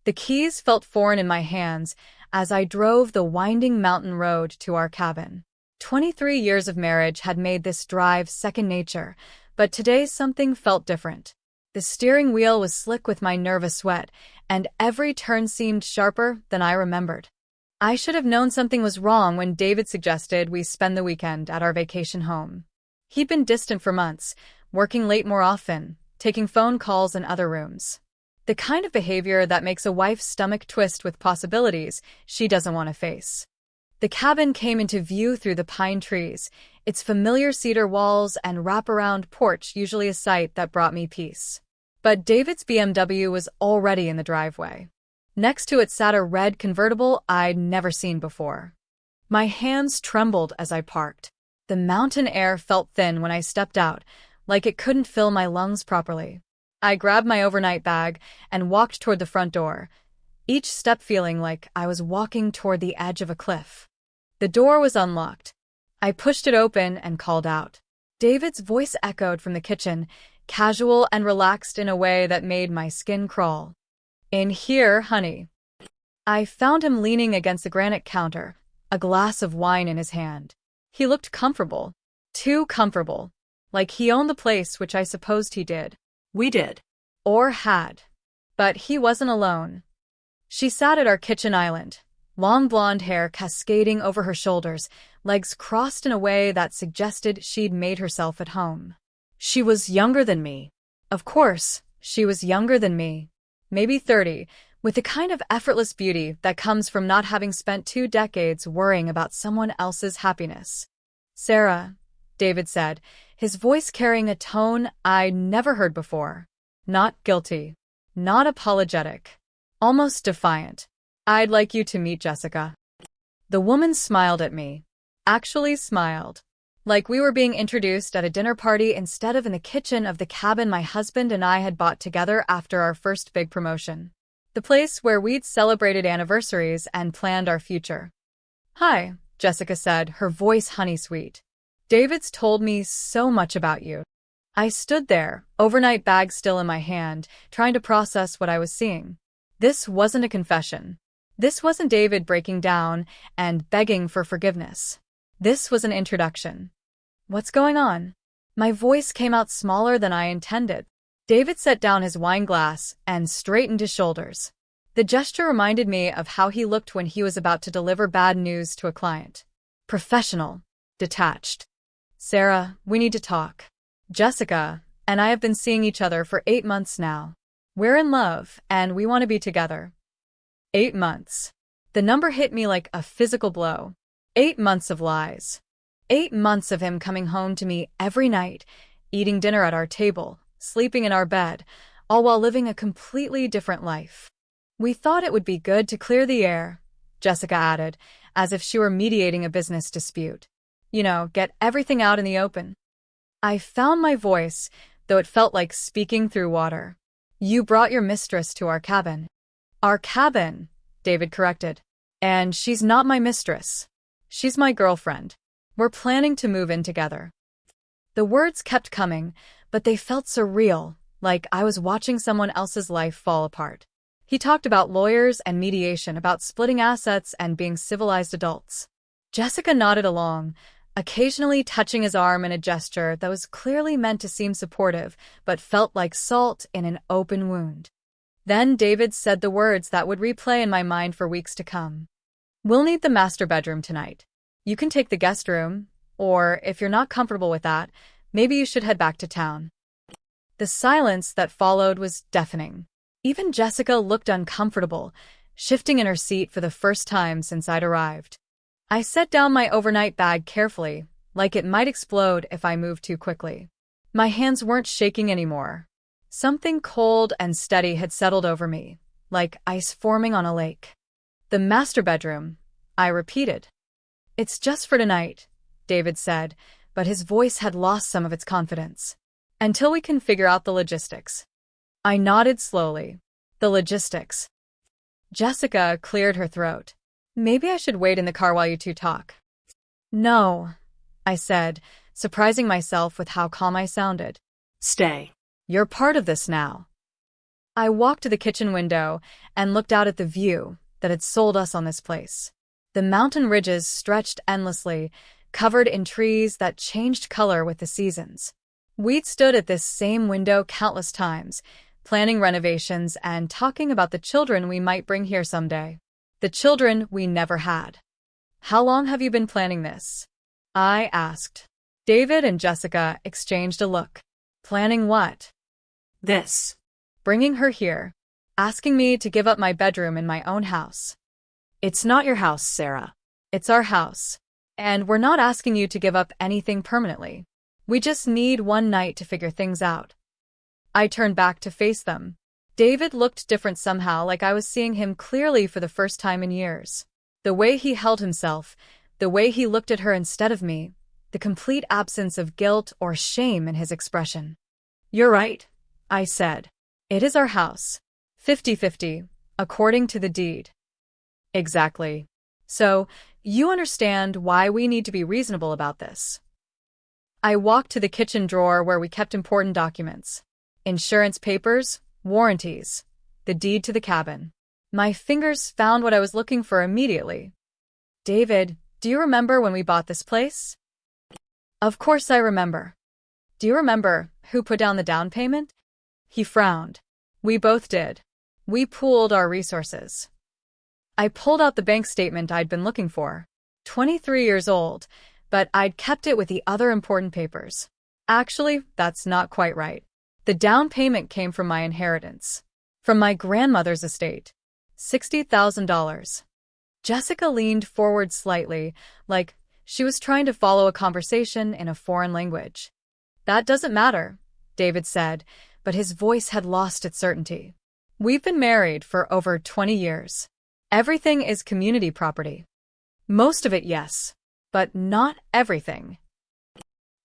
The keys felt foreign in my hands as I drove the winding mountain road to our cabin. 23 years of marriage had made this drive second nature, but today something felt different. The steering wheel was slick with my nervous sweat, and every turn seemed sharper than I remembered. I should have known something was wrong when David suggested we spend the weekend at our vacation home. He'd been distant for months, working late more often, taking phone calls in other rooms. The kind of behavior that makes a wife's stomach twist with possibilities she doesn't want to face. The cabin came into view through the pine trees, its familiar cedar walls and wraparound porch usually a sight that brought me peace. But David's BMW was already in the driveway. Next to it sat a red convertible I'd never seen before. My hands trembled as I parked. The mountain air felt thin when I stepped out, like it couldn't fill my lungs properly. I grabbed my overnight bag and walked toward the front door, each step feeling like I was walking toward the edge of a cliff. The door was unlocked. I pushed it open and called out. David's voice echoed from the kitchen, casual and relaxed in a way that made my skin crawl. "In here, honey." I found him leaning against the granite counter, a glass of wine in his hand. He looked comfortable. Too comfortable. Like he owned the place, which I supposed he did. We did. Or had. But he wasn't alone. She sat at our kitchen island, long blonde hair cascading over her shoulders, legs crossed in a way that suggested she'd made herself at home. She was younger than me. Of course, she was younger than me. Maybe 30, with the kind of effortless beauty that comes from not having spent 2 decades worrying about someone else's happiness. "Sarah," David said, his voice carrying a tone I'd never heard before. Not guilty. Not apologetic. Almost defiant. "I'd like you to meet Jessica." The woman smiled at me. Actually smiled. Like we were being introduced at a dinner party instead of in the kitchen of the cabin my husband and I had bought together after our first big promotion. The place where we'd celebrated anniversaries and planned our future. "Hi," Jessica said, her voice honey-sweet. "David's told me so much about you." I stood there, overnight bag still in my hand, trying to process what I was seeing. This wasn't a confession. This wasn't David breaking down and begging for forgiveness. This was an introduction. "What's going on?" My voice came out smaller than I intended. David set down his wine glass and straightened his shoulders. The gesture reminded me of how he looked when he was about to deliver bad news to a client. Professional. Detached. "Sarah, we need to talk. Jessica and I have been seeing each other for 8 months now. We're in love, and we want to be together." 8 months. The number hit me like a physical blow. 8 months of lies. 8 months of him coming home to me every night, eating dinner at our table, sleeping in our bed, all while living a completely different life. "We thought it would be good to clear the air," Jessica added, as if she were mediating a business dispute. "You know, get everything out in the open." I found my voice, though it felt like speaking through water. "You brought your mistress to our cabin." "Our cabin," David corrected. "And she's not my mistress. She's my girlfriend. We're planning to move in together." The words kept coming, but they felt surreal, like I was watching someone else's life fall apart. He talked about lawyers and mediation, about splitting assets and being civilized adults. Jessica nodded along, occasionally touching his arm in a gesture that was clearly meant to seem supportive, but felt like salt in an open wound. Then David said the words that would replay in my mind for weeks to come. "We'll need the master bedroom tonight. You can take the guest room, or if you're not comfortable with that, maybe you should head back to town." The silence that followed was deafening. Even Jessica looked uncomfortable, shifting in her seat for the first time since I'd arrived. I set down my overnight bag carefully, like it might explode if I moved too quickly. My hands weren't shaking anymore. Something cold and steady had settled over me, like ice forming on a lake. "The master bedroom," I repeated. "It's just for tonight," David said, but his voice had lost some of its confidence. "Until we can figure out the logistics." I nodded slowly. "The logistics." Jessica cleared her throat. "Maybe I should wait in the car while you two talk." "No," I said, surprising myself with how calm I sounded. "Stay. You're part of this now." I walked to the kitchen window and looked out at the view that had sold us on this place. The mountain ridges stretched endlessly, covered in trees that changed color with the seasons. We'd stood at this same window countless times, planning renovations and talking about the children we might bring here someday. The children we never had. "How long have you been planning this?" I asked. David and Jessica exchanged a look. Planning what? This. Bringing her here. Asking me to give up my bedroom in my own house. It's not your house, Sarah. It's our house. And we're not asking you to give up anything permanently. We just need one night to figure things out. I turned back to face them. David looked different somehow, like I was seeing him clearly for the first time in years. The way he held himself, the way he looked at her instead of me, the complete absence of guilt or shame in his expression. "You're right," I said. "It is our house. 50-50, according to the deed." Exactly. So, you understand why we need to be reasonable about this. I walked to the kitchen drawer where we kept important documents. Insurance papers, warranties, the deed to the cabin. My fingers found what I was looking for immediately. "David, do you remember when we bought this place?" "Of course I remember." "Do you remember who put down the down payment?" He frowned. We both did. We pooled our resources. I pulled out the bank statement I'd been looking for. 23 years old, but I'd kept it with the other important papers. Actually, that's not quite right. The down payment came from my inheritance. From my grandmother's estate. $60,000. Jessica leaned forward slightly, like she was trying to follow a conversation in a foreign language. "That doesn't matter," David said, but his voice had lost its certainty. "We've been married for over 20 years. Everything is community property." "Most of it, yes, but not everything."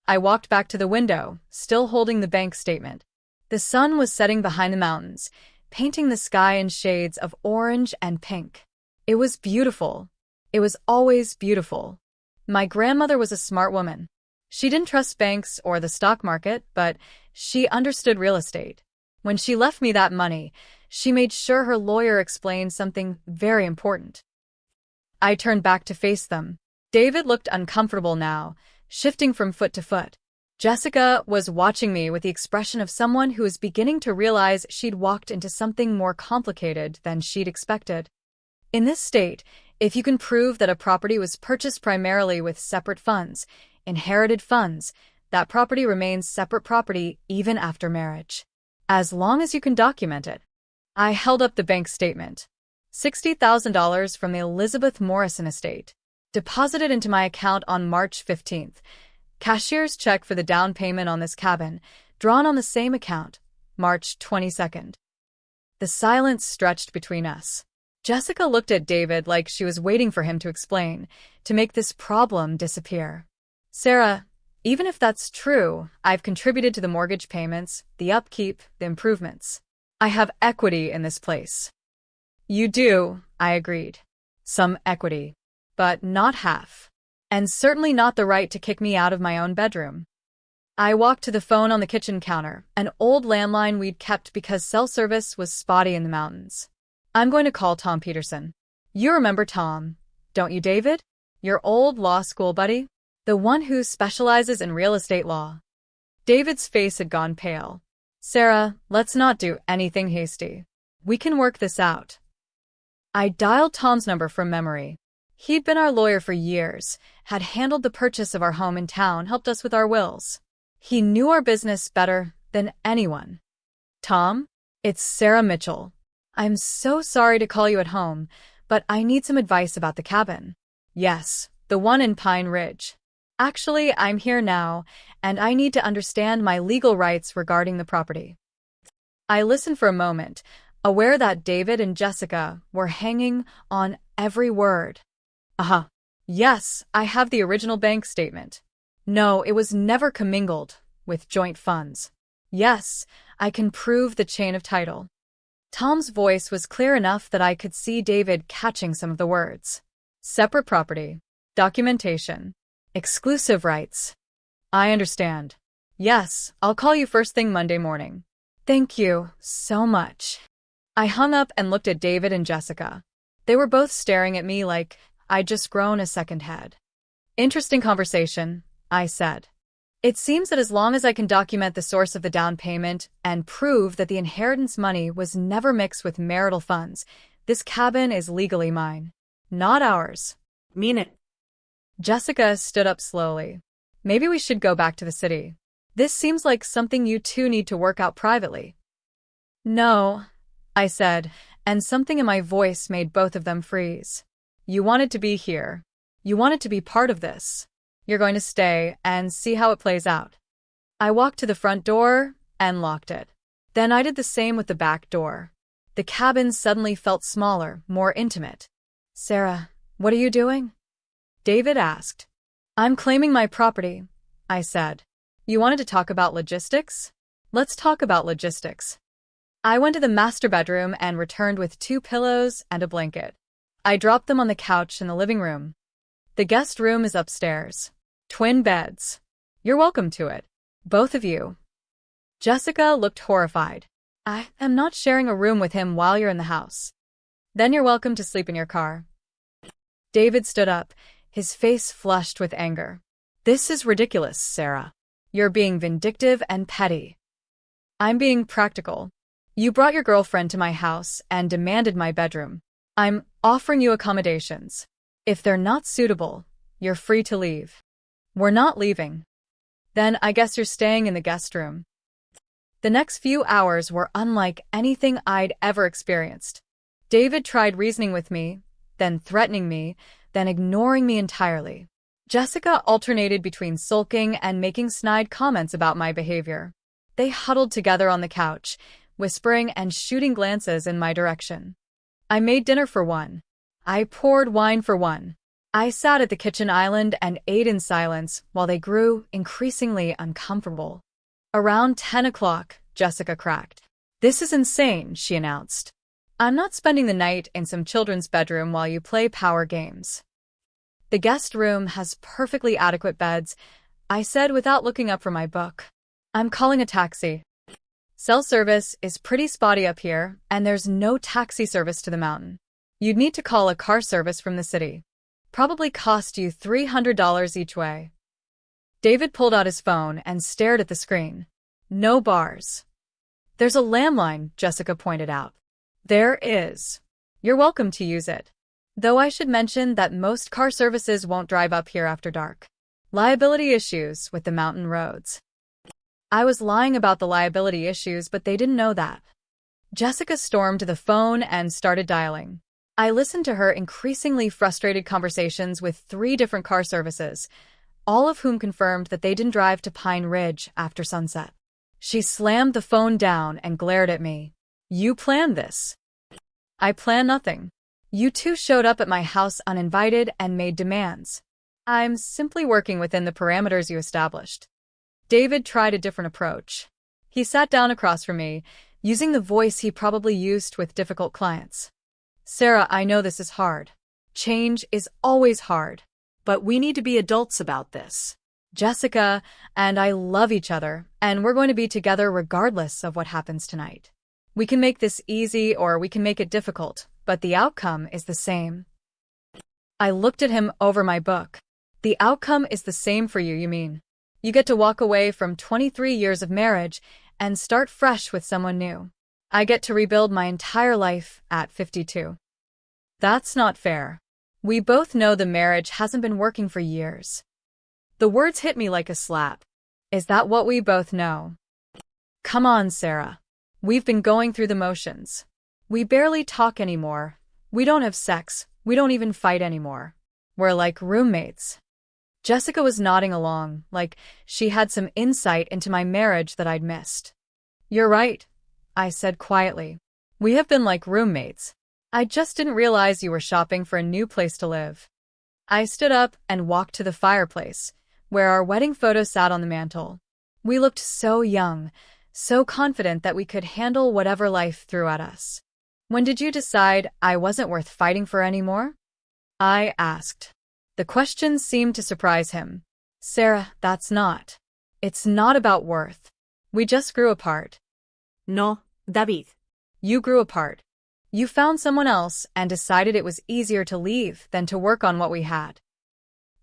I walked back to the window, still holding the bank statement. The sun was setting behind the mountains, painting the sky in shades of orange and pink. It was beautiful. It was always beautiful. My grandmother was a smart woman. She didn't trust banks or the stock market, but she understood real estate. When she left me that money, she made sure her lawyer explained something very important. I turned back to face them. David looked uncomfortable now, shifting from foot to foot. Jessica was watching me with the expression of someone who was beginning to realize she'd walked into something more complicated than she'd expected. In this state, if you can prove that a property was purchased primarily with separate funds, inherited funds, that property remains separate property even after marriage. As long as you can document it. I held up the bank statement. $60,000 from the Elizabeth Morrison estate. Deposited into my account on March 15th. Cashier's check for the down payment on this cabin, drawn on the same account, March 22nd. The silence stretched between us. Jessica looked at David like she was waiting for him to explain, to make this problem disappear. "Sarah, even if that's true, I've contributed to the mortgage payments, the upkeep, the improvements. I have equity in this place." "You do," I agreed. "Some equity. But not half. And certainly not the right to kick me out of my own bedroom." I walked to the phone on the kitchen counter, an old landline we'd kept because cell service was spotty in the mountains. "I'm going to call Tom Peterson." "You remember Tom, don't you, David? Your old law school buddy? The one who specializes in real estate law." David's face had gone pale. "Sarah, let's not do anything hasty. We can work this out." I dialed Tom's number from memory. He'd been our lawyer for years, had handled the purchase of our home in town, helped us with our wills. He knew our business better than anyone. "Tom, it's Sarah Mitchell. I'm so sorry to call you at home, but I need some advice about the cabin." "Yes, the one in Pine Ridge. Actually, I'm here now, and I need to understand my legal rights regarding the property." I listened for a moment, aware that David and Jessica were hanging on every word. "Uh-huh. Yes, I have the original bank statement. No, it was never commingled with joint funds. Yes, I can prove the chain of title." Tom's voice was clear enough that I could see David catching some of the words. "Separate property. Documentation. Exclusive rights." "I understand. Yes, I'll call you first thing Monday morning." Thank you so much. I hung up and looked at David and Jessica. They were both staring at me like I'd just grown a second head. Interesting conversation, I said. It seems that as long as I can document the source of the down payment and prove that the inheritance money was never mixed with marital funds, this cabin is legally mine. Not ours. Mean it. Jessica stood up slowly. Maybe we should go back to the city. This seems like something you two need to work out privately. No, I said, and something in my voice made both of them freeze. You wanted to be here. You wanted to be part of this. You're going to stay and see how it plays out. I walked to the front door and locked it. Then I did the same with the back door. The cabin suddenly felt smaller, more intimate. Sarah, what are you doing? David asked. I'm claiming my property, I said. You wanted to talk about logistics? Let's talk about logistics. I went to the master bedroom and returned with 2 pillows and a blanket. I dropped them on the couch in the living room. The guest room is upstairs. Twin beds. You're welcome to it. Both of you. Jessica looked horrified. I am not sharing a room with him while you're in the house. Then you're welcome to sleep in your car. David stood up, his face flushed with anger. This is ridiculous, Sarah. You're being vindictive and petty. I'm being practical. You brought your girlfriend to my house and demanded my bedroom. I'm offering you accommodations. If they're not suitable, you're free to leave. We're not leaving. Then I guess you're staying in the guest room. The next few hours were unlike anything I'd ever experienced. David tried reasoning with me, then threatening me, then ignoring me entirely. Jessica alternated between sulking and making snide comments about my behavior. They huddled together on the couch, whispering and shooting glances in my direction. I made dinner for one. I poured wine for one. I sat at the kitchen island and ate in silence while they grew increasingly uncomfortable. Around 10 o'clock, Jessica cracked. This is insane, she announced. I'm not spending the night in some children's bedroom while you play power games. The guest room has perfectly adequate beds, I said without looking up from my book. I'm calling a taxi. Cell service is pretty spotty up here, and there's no taxi service to the mountain. You'd need to call a car service from the city. Probably cost you $300 each way. David pulled out his phone and stared at the screen. No bars. There's a landline, Jessica pointed out. There is. You're welcome to use it. Though I should mention that most car services won't drive up here after dark. Liability issues with the mountain roads. I was lying about the liability issues, but they didn't know that. Jessica stormed to the phone and started dialing. I listened to her increasingly frustrated conversations with 3 different car services, all of whom confirmed that they didn't drive to Pine Ridge after sunset. She slammed the phone down and glared at me. You planned this. I planned nothing. You two showed up at my house uninvited and made demands. I'm simply working within the parameters you established. David tried a different approach. He sat down across from me, using the voice he probably used with difficult clients. Sarah, I know this is hard. Change is always hard. But we need to be adults about this. Jessica and I love each other, and we're going to be together regardless of what happens tonight. We can make this easy or we can make it difficult, but the outcome is the same. I looked at him over my book. The outcome is the same for you, you mean? You get to walk away from 23 years of marriage and start fresh with someone new. I get to rebuild my entire life at 52. That's not fair. We both know the marriage hasn't been working for years. The words hit me like a slap. Is that what we both know? Come on, Sarah. We've been going through the motions. We barely talk anymore. We don't have sex. We don't even fight anymore. We're like roommates. Jessica was nodding along, like she had some insight into my marriage that I'd missed. You're right, I said quietly. We have been like roommates. I just didn't realize you were shopping for a new place to live. I stood up and walked to the fireplace, where our wedding photo sat on the mantel. We looked so young, so confident that we could handle whatever life threw at us. When did you decide I wasn't worth fighting for anymore? I asked. The question seemed to surprise him. Sarah, that's not. It's not about worth. We just grew apart. No, David. You grew apart. You found someone else and decided it was easier to leave than to work on what we had.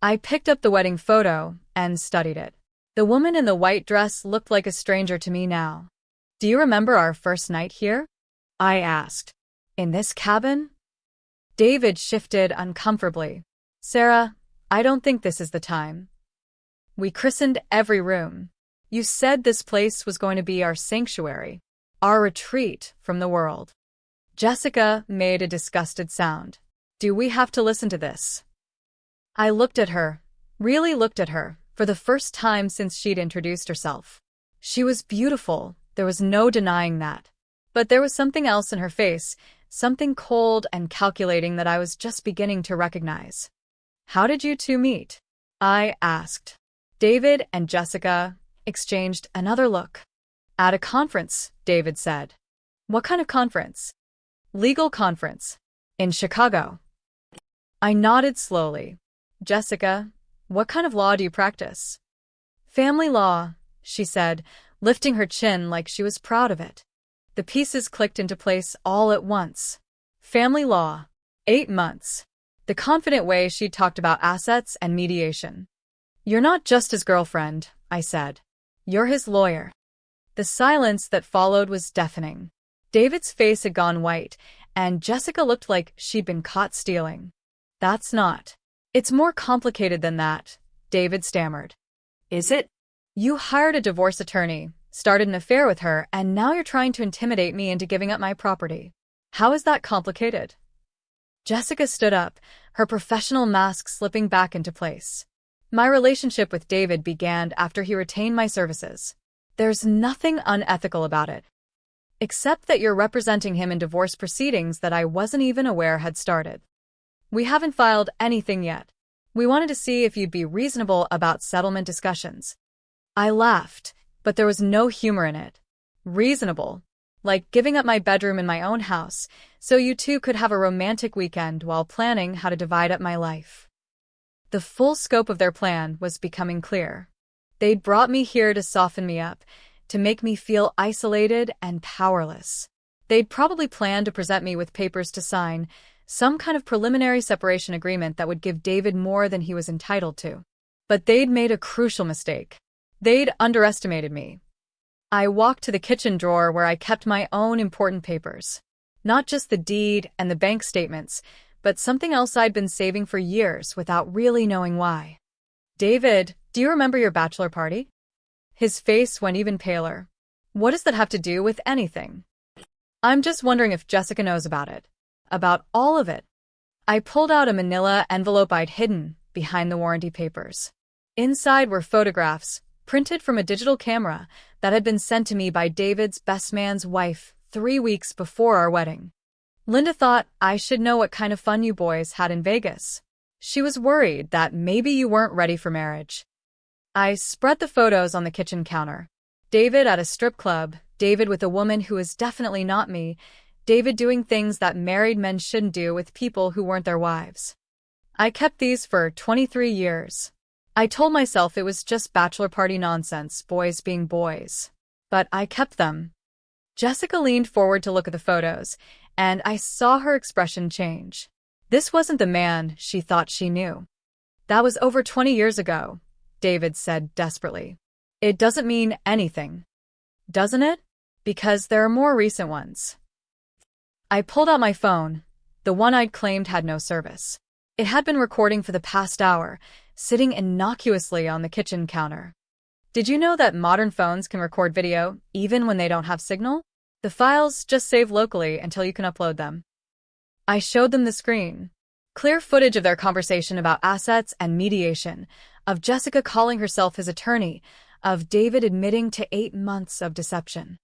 I picked up the wedding photo and studied it. The woman in the white dress looked like a stranger to me now. Do you remember our first night here? I asked. In this cabin? David shifted uncomfortably. Sarah, I don't think this is the time. We christened every room. You said this place was going to be our sanctuary, our retreat from the world. Jessica made a disgusted sound. Do we have to listen to this? I looked at her, really looked at her, for the first time since she'd introduced herself. She was beautiful, there was no denying that. But there was something else in her face, something cold and calculating that I was just beginning to recognize. How did you two meet? I asked. David and Jessica exchanged another look. At a conference, David said. What kind of conference? Legal conference. In Chicago. I nodded slowly. Jessica, what kind of law do you practice? Family law, she said, lifting her chin like she was proud of it. The pieces clicked into place all at once. Family law. 8 months. The confident way she talked about assets and mediation. You're not just his girlfriend, I said. You're his lawyer. The silence that followed was deafening. David's face had gone white, and Jessica looked like she'd been caught stealing. That's not. It's more complicated than that, David stammered. Is it? You hired a divorce attorney, started an affair with her, and now you're trying to intimidate me into giving up my property. How is that complicated? Jessica stood up, her professional mask slipping back into place. My relationship with David began after he retained my services. There's nothing unethical about it. Except that you're representing him in divorce proceedings that I wasn't even aware had started. We haven't filed anything yet. We wanted to see if you'd be reasonable about settlement discussions. I laughed, but there was no humor in it. Reasonable. Like giving up my bedroom in my own house, so you two could have a romantic weekend while planning how to divide up my life. The full scope of their plan was becoming clear. They'd brought me here to soften me up, to make me feel isolated and powerless. They'd probably planned to present me with papers to sign, some kind of preliminary separation agreement that would give David more than he was entitled to. But they'd made a crucial mistake. They'd underestimated me. I walked to the kitchen drawer where I kept my own important papers. Not just the deed and the bank statements, but something else I'd been saving for years without really knowing why. David, do you remember your bachelor party? His face went even paler. What does that have to do with anything? I'm just wondering if Jessica knows about it. About all of it. I pulled out a manila envelope I'd hidden behind the warranty papers. Inside were photographs, printed from a digital camera, that had been sent to me by David's best man's wife 3 weeks before our wedding. Linda thought I should know what kind of fun you boys had in Vegas. She was worried that maybe you weren't ready for marriage. I spread the photos on the kitchen counter. David at a strip club, David with a woman who was definitely not me, David doing things that married men shouldn't do with people who weren't their wives. I kept these for 23 years. I told myself it was just bachelor party nonsense, boys being boys. But I kept them. Jessica leaned forward to look at the photos, and I saw her expression change. This wasn't the man she thought she knew. That was over 20 years ago, David said desperately. It doesn't mean anything. Doesn't it? Because there are more recent ones. I pulled out my phone, the one I'd claimed had no service. It had been recording for the past hour, sitting innocuously on the kitchen counter. Did you know that modern phones can record video even when they don't have signal? The files just save locally until you can upload them. I showed them the screen. Clear footage of their conversation about assets and mediation, of Jessica calling herself his attorney, of David admitting to 8 months of deception.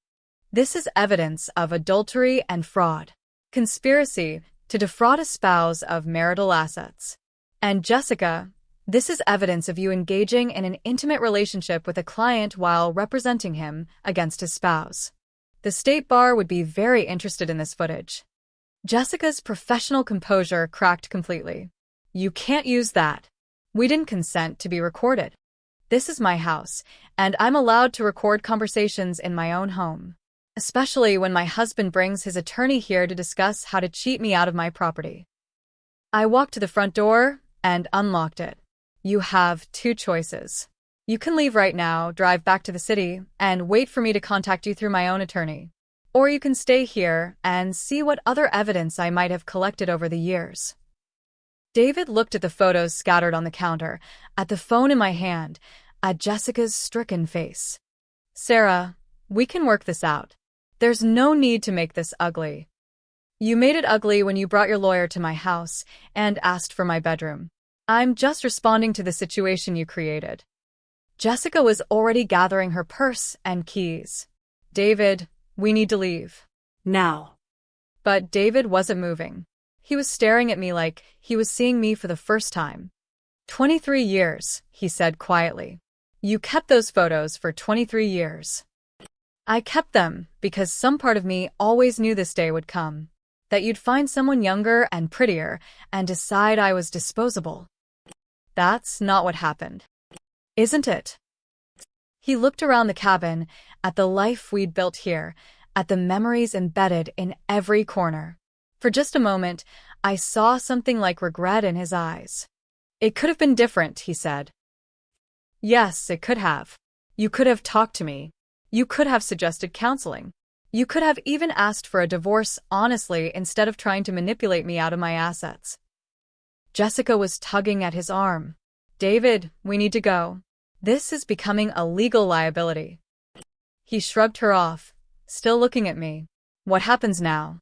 This is evidence of adultery and fraud. Conspiracy to defraud a spouse of marital assets. And Jessica, this is evidence of you engaging in an intimate relationship with a client while representing him against his spouse. The State Bar would be very interested in this footage. Jessica's professional composure cracked completely. You can't use that. We didn't consent to be recorded. This is my house, and I'm allowed to record conversations in my own home. especially when my husband brings his attorney here to discuss how to cheat me out of my property. I walked to the front door and unlocked it. You have two choices. You can leave right now, drive back to the city, and wait for me to contact you through my own attorney. Or you can stay here and see what other evidence I might have collected over the years. David looked at the photos scattered on the counter, at the phone in my hand, at Jessica's stricken face. Sarah, we can work this out. There's no need to make this ugly. You made it ugly when you brought your lawyer to my house and asked for my bedroom. I'm just responding to the situation you created. Jessica was already gathering her purse and keys. David, we need to leave. Now. But David wasn't moving. He was staring at me like he was seeing me for the first time. 23 years, he said quietly. You kept those photos for 23 years. I kept them because some part of me always knew this day would come. That you'd find someone younger and prettier and decide I was disposable. That's not what happened. Isn't it? He looked around the cabin, at the life we'd built here, at the memories embedded in every corner. For just a moment, I saw something like regret in his eyes. It could have been different, he said. Yes, it could have. You could have talked to me. You could have suggested counseling. You could have even asked for a divorce honestly instead of trying to manipulate me out of my assets. Jessica was tugging at his arm. David, we need to go. This is becoming a legal liability. He shrugged her off, still looking at me. What happens now?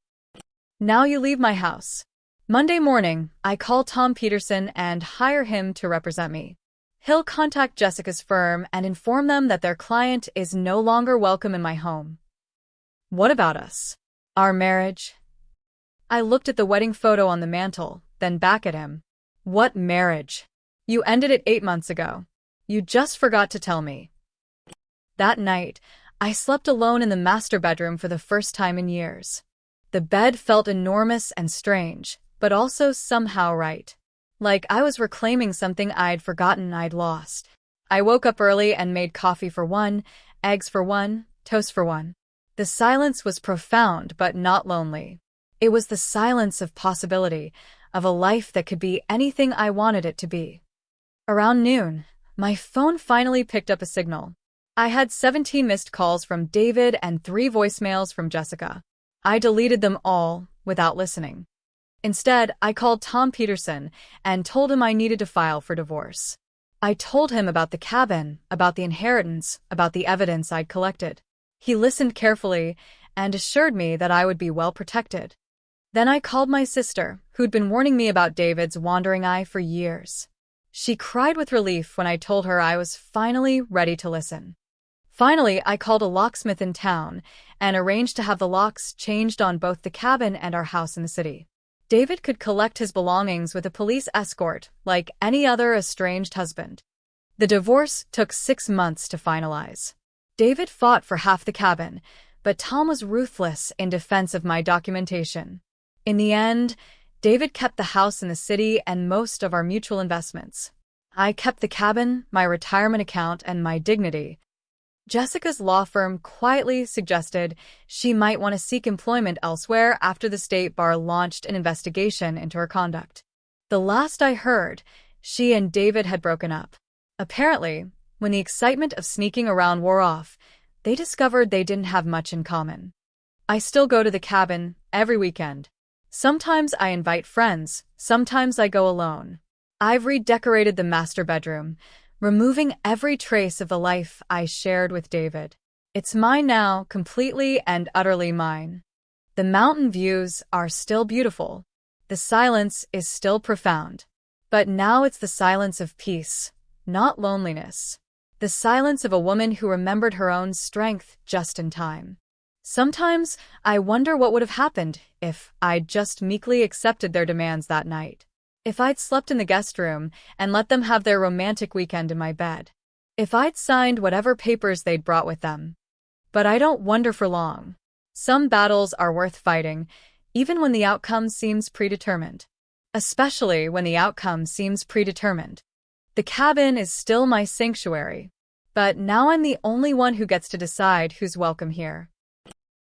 Now you leave my house. Monday morning, I call Tom Peterson and hire him to represent me. He'll contact Jessica's firm and inform them that their client is no longer welcome in my home. What about us? Our marriage? I looked at the wedding photo on the mantel, then back at him. What marriage? You ended it 8 months ago. You just forgot to tell me. That night, I slept alone in the master bedroom for the first time in years. The bed felt enormous and strange, but also somehow right. Like I was reclaiming something I'd forgotten I'd lost. I woke up early and made coffee for one, eggs for one, toast for one. The silence was profound but not lonely. It was the silence of possibility, of a life that could be anything I wanted it to be. Around noon, my phone finally picked up a signal. I had 17 missed calls from David and 3 voicemails from Jessica. I deleted them all without listening. Instead, I called Tom Peterson and told him I needed to file for divorce. I told him about the cabin, about the inheritance, about the evidence I'd collected. He listened carefully and assured me that I would be well protected. Then I called my sister, who'd been warning me about David's wandering eye for years. She cried with relief when I told her I was finally ready to listen. Finally, I called a locksmith in town and arranged to have the locks changed on both the cabin and our house in the city. David could collect his belongings with a police escort like any other estranged husband. The divorce took 6 months to finalize. David fought for half the cabin, but Tom was ruthless in defense of my documentation. In the end, David kept the house in the city and most of our mutual investments. I kept the cabin, my retirement account, and my dignity. Jessica's law firm quietly suggested she might want to seek employment elsewhere after the state bar launched an investigation into her conduct. The last I heard, she and David had broken up. Apparently, when the excitement of sneaking around wore off, they discovered they didn't have much in common. I still go to the cabin every weekend. Sometimes I invite friends, sometimes I go alone. I've redecorated the master bedroom, removing every trace of the life I shared with David. It's mine now, completely and utterly mine. The mountain views are still beautiful. The silence is still profound. But now it's the silence of peace, not loneliness. The silence of a woman who remembered her own strength just in time. Sometimes I wonder what would have happened if I'd just meekly accepted their demands that night. If I'd slept in the guest room and let them have their romantic weekend in my bed. If I'd signed whatever papers they'd brought with them. But I don't wonder for long. Some battles are worth fighting, even when the outcome seems predetermined. Especially when the outcome seems predetermined. The cabin is still my sanctuary. But now I'm the only one who gets to decide who's welcome here.